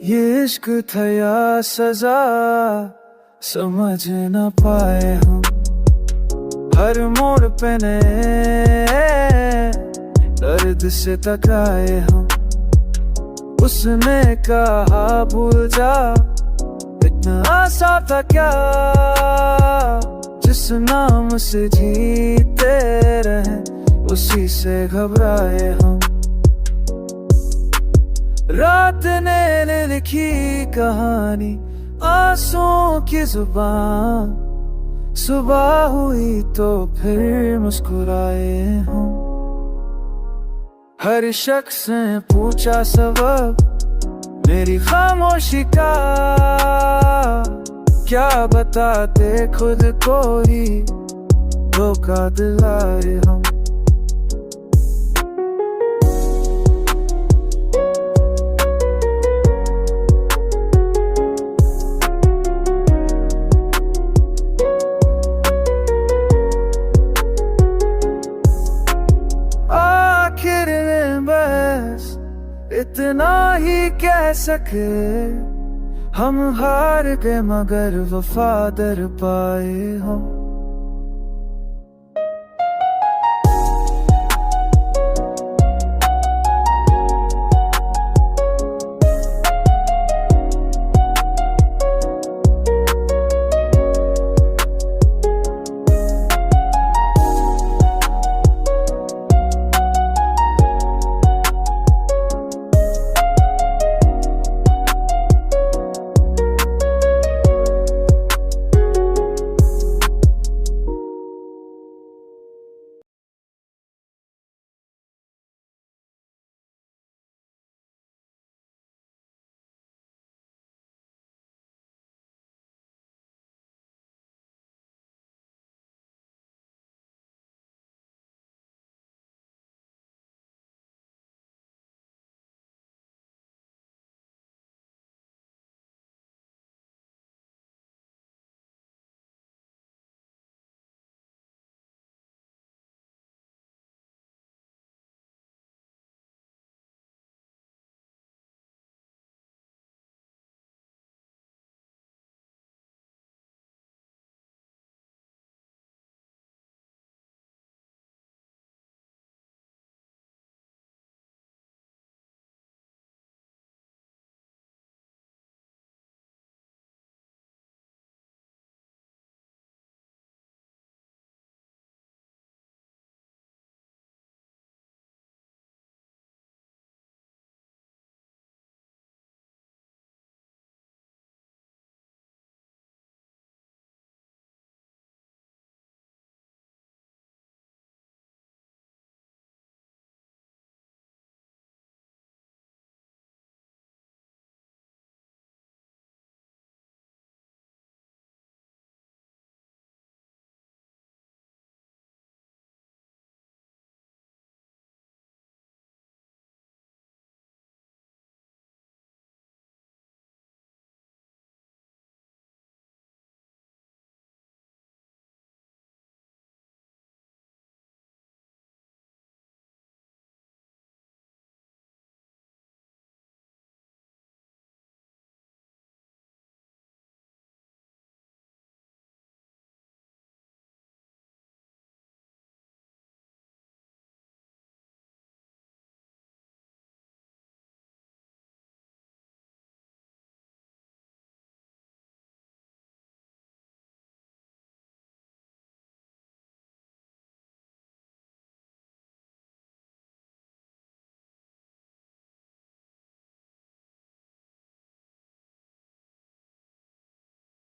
ये इश्क था या सजा समझ न पाए हम, हर मोड़ पे नए दर्द से टकराए हम। उसने कहा भूल जा, इतना आसान था क्या, जिस नाम से जीते रहे उसी से घबराए हम। रात ने लिखी कहानी आंसुओं की जुबान, सुबह हुई तो फिर मुस्कुराए हम। हर शख्स ने पूछा सबब मेरी खामोशी का, क्या बताते खुद को ही धोखा दिलाए हम। आखिर में बस इतना ही कह सके, हम हार गए मगर वफादार पाए हम।